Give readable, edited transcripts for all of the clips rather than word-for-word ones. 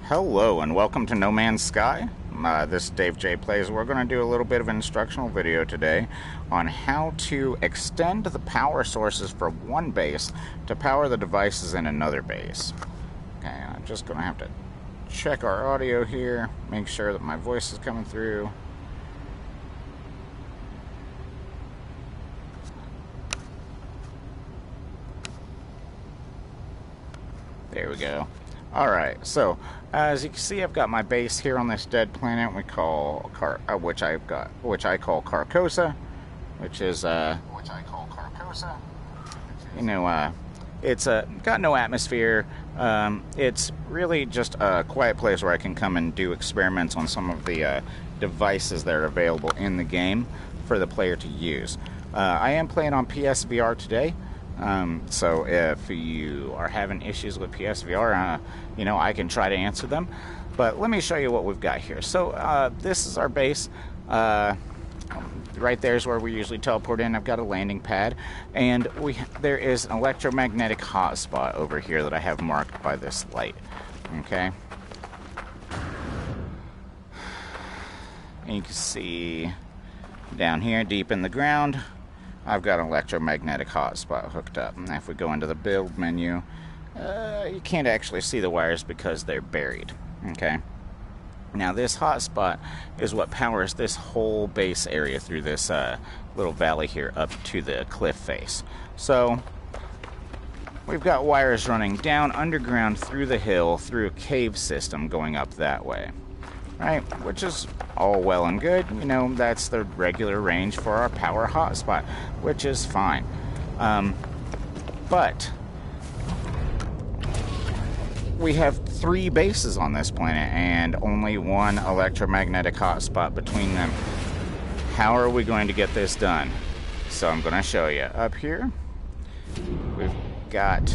Hello and welcome to No Man's Sky. This is Dave J Plays. We're going to do a little bit of an instructional video today on how to extend the power sources from one base to power the devices in another base. Okay, I'm just going to have to check our audio here, make sure that my voice is coming through. There we go. Alright, so as you can see, I've got my base here on this dead planet which I call Carcosa, it's got no atmosphere. It's really just a quiet place where I can come and do experiments on some of the devices that are available in the game for the player to use. I am playing on PSVR today. So if you are having issues with PSVR, I can try to answer them. But let me show you what we've got here. So this is our base. Right there is where we usually teleport in. I've got a landing pad, and there is an electromagnetic hotspot over here that I have marked by this light. Okay. And you can see down here, deep in the ground, I've got an electromagnetic hotspot hooked up. And if we go into the build menu, you can't actually see the wires because they're buried. Okay. Now this hotspot is what powers this whole base area through this little valley here up to the cliff face. So we've got wires running down underground through the hill through a cave system going up that way. Right, which is all well and good. That's the regular range for our power hotspot, which is fine. But we have 3 bases on this planet and only one electromagnetic hotspot between them. How are we going to get this done? So I'm going to show you. Up here, we've got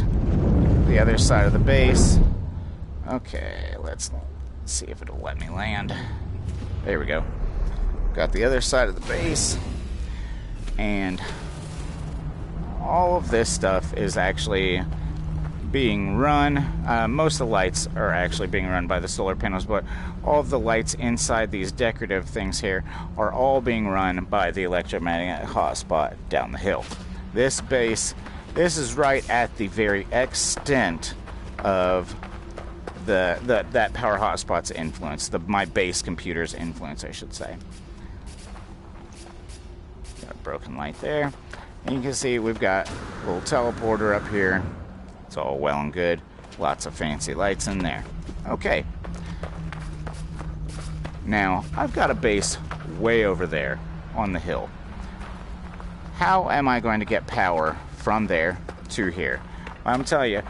the other side of the base. Okay, let's see if it'll let me land. There we go. Got the other side of the base, and all of this stuff is actually being run. Most of the lights are actually being run by the solar panels, but all of the lights inside these decorative things here are all being run by the electromagnetic hotspot down the hill. This base, this is right at the very extent of that power hotspot's influence, my base computer's influence, I should say. Got a broken light there. And you can see we've got a little teleporter up here. It's all well and good. Lots of fancy lights in there. Okay. Now, I've got a base way over there on the hill. How am I going to get power from there to here? I'm telling you,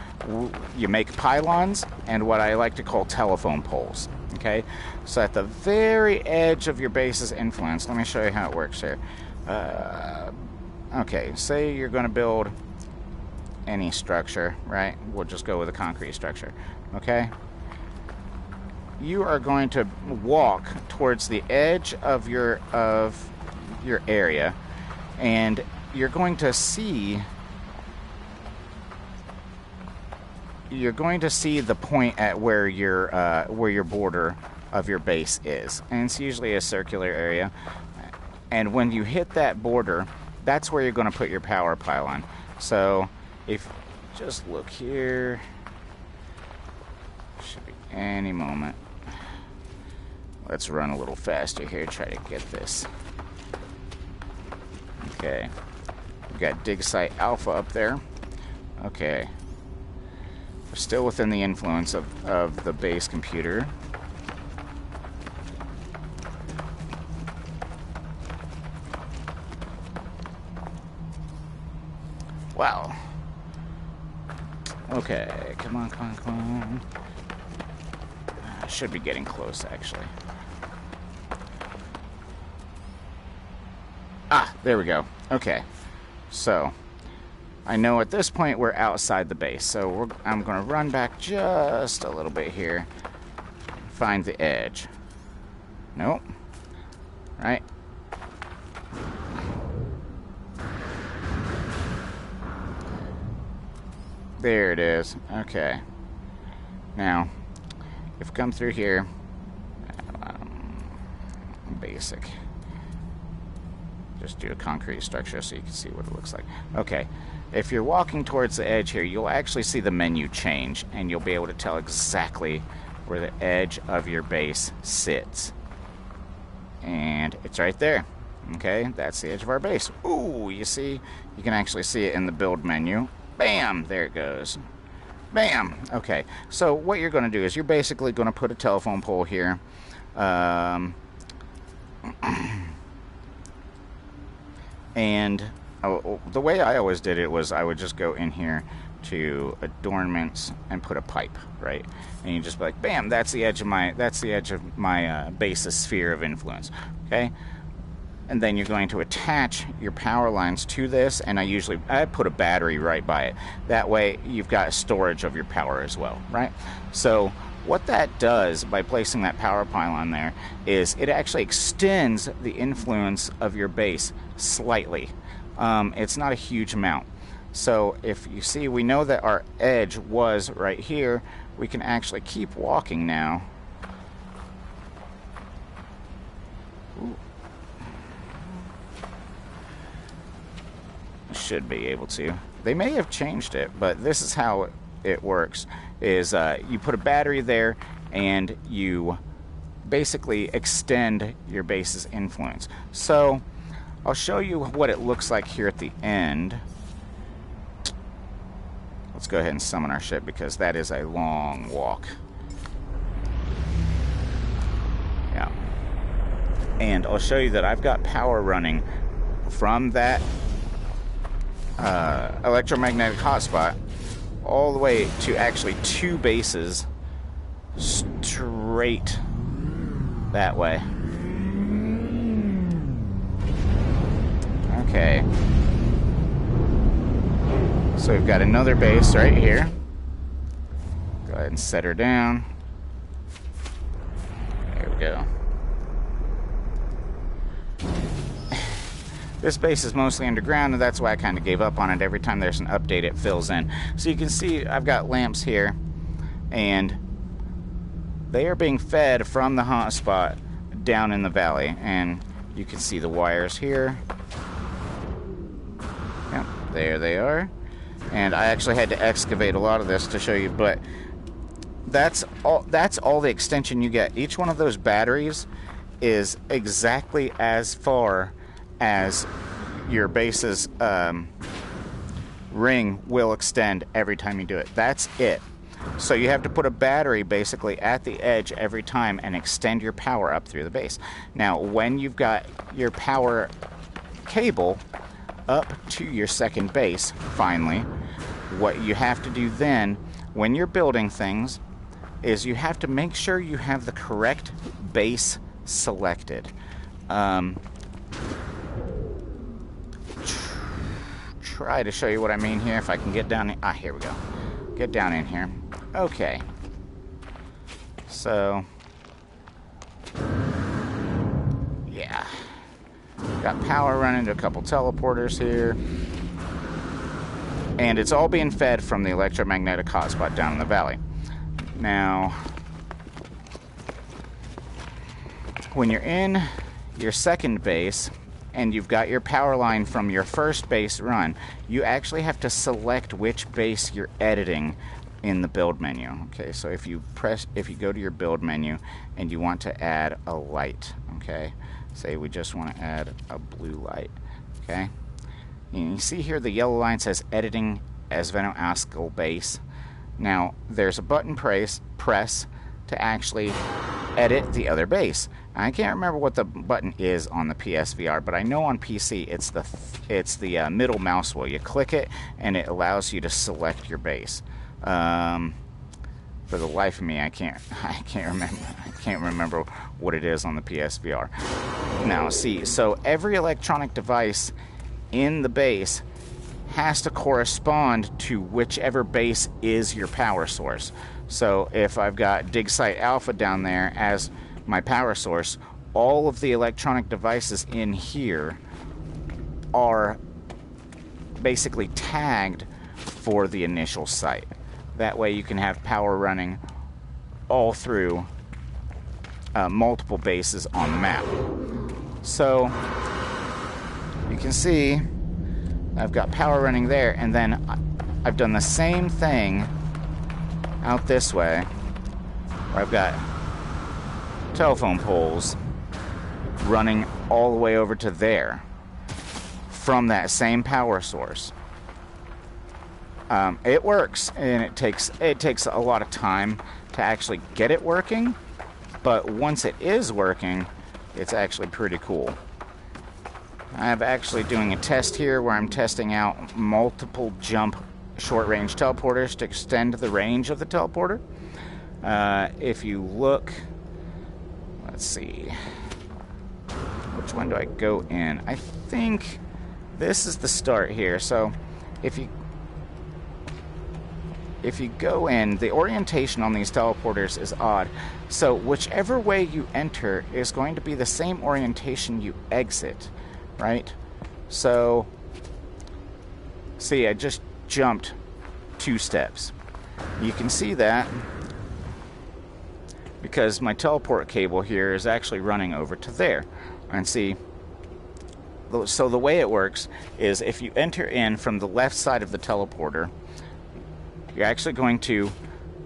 you make pylons and what I like to call telephone poles. Okay, so at the very edge of your base's influence, let me show you how it works here. Okay, say you're going to build any structure, right? We'll just go with a concrete structure. Okay, you are going to walk towards the edge of your area, and you're going to see the point at where your border of your base is, and it's usually a circular area. And when you hit that border, that's where you're going to put your power pylon. So if just look here, should be any moment. Let's run a little faster here, try to get this. Okay, we've got dig site alpha up there. Okay, we're still within the influence of the base computer. Wow. Okay, come on. I should be getting close, actually. Ah, there we go. Okay, so I know at this point we're outside the base, so I'm going to run back just a little bit here, find the edge. Nope. Right. There it is. Okay. Now, if you come through here, basic. Just do a concrete structure so you can see what it looks like. Okay, if you're walking towards the edge here, you'll actually see the menu change, and you'll be able to tell exactly where the edge of your base sits. And it's right there. Okay, that's the edge of our base. Ooh, you see? You can actually see it in the build menu. Bam! There it goes. Bam! Okay, so what you're going to do is you're basically going to put a telephone pole here. And the way I always did it was I would just go in here to adornments and put a pipe, right? And you just be like, bam, that's the edge of my base's sphere of influence, okay? And then you're going to attach your power lines to this, and I put a battery right by it. That way you've got storage of your power as well, right? So what that does by placing that power pylon there is it actually extends the influence of your base slightly. It's not a huge amount. So if you see, we know that our edge was right here. We can actually keep walking now. Ooh. Should be able to. They may have changed it, but this is how it works. Is you put a battery there and you basically extend your base's influence. So I'll show you what it looks like here at the end. Let's go ahead and summon our ship because that is a long walk. Yeah. And I'll show you that I've got power running from that electromagnetic hotspot all the way to actually 2 bases straight that way. Okay. So we've got another base right here. Go ahead and set her down. There we go. This base is mostly underground, and that's why I kind of gave up on it. Every time there's an update, it fills in. So you can see I've got lamps here, and they are being fed from the hotspot down in the valley. And you can see the wires here. Yep, there they are. And I actually had to excavate a lot of this to show you, but that's all the extension you get. Each one of those batteries is exactly as far as your base's ring will extend every time you do it. That's it. So you have to put a battery basically at the edge every time and extend your power up through the base. Now, when you've got your power cable up to your second base, finally, what you have to do then, when you're building things, is you have to make sure you have the correct base selected. Try to show you what I mean here. If I can get down in, here we go. Get down in here. Okay. So, yeah. Got power running to a couple teleporters here. And it's all being fed from the electromagnetic hotspot down in the valley. Now, when you're in your second base, and you've got your power line from your first base run, you actually have to select which base you're editing in the build menu. Okay, so if you go to your build menu and you want to add a light, okay, say we just want to add a blue light, okay, and you see here the yellow line says editing as Veno-Askel base. Now there's a button press to actually edit the other base. I can't remember what the button is on the PSVR, but I know on PC it's the middle mouse wheel. You click it, and it allows you to select your base. For the life of me, I can't remember what it is on the PSVR. Now, see, so every electronic device in the base has to correspond to whichever base is your power source. So if I've got Dig Site Alpha down there as my power source, all of the electronic devices in here are basically tagged for the initial site. That way you can have power running all through multiple bases on the map. So you can see I've got power running there, and then I've done the same thing out this way, where I've got telephone poles running all the way over to there from that same power source. It works, and it takes a lot of time to actually get it working, but once it is working, it's actually pretty cool. I'm actually doing a test here where I'm testing out multiple jump short-range teleporters to extend the range of the teleporter. If you look, let's see, which one do I go in? I think this is the start here. So if you go in, the orientation on these teleporters is odd. So whichever way you enter is going to be the same orientation you exit, right? So, see, I just jumped 2 steps. You can see that because my teleport cable here is actually running over to there. And see, so the way it works is if you enter in from the left side of the teleporter, you're actually going to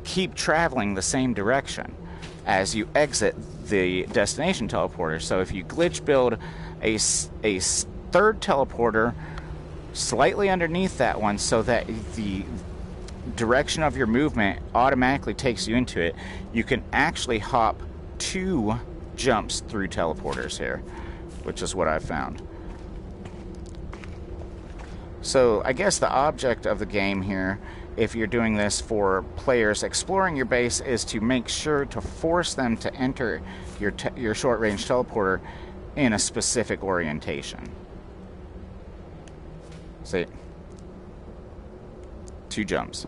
keep traveling the same direction as you exit the destination teleporter. So if you glitch build a third teleporter slightly underneath that one so that the direction of your movement automatically takes you into it, you can actually hop 2 jumps through teleporters here, which is what I found. So I guess the object of the game here, if you're doing this for players exploring your base, is to make sure to force them to enter your short-range teleporter in a specific orientation. See? 2 jumps.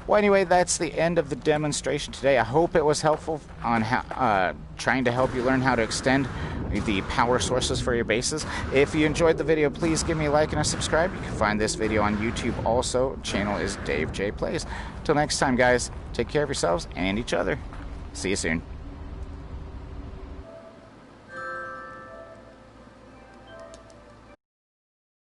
Well, anyway, that's the end of the demonstration today. I hope it was helpful on how, trying to help you learn how to extend the power sources for your bases. If you enjoyed the video, please give me a like and a subscribe. You can find this video on YouTube also. Channel is Dave J Plays. Till next time, guys, take care of yourselves and each other. See you soon.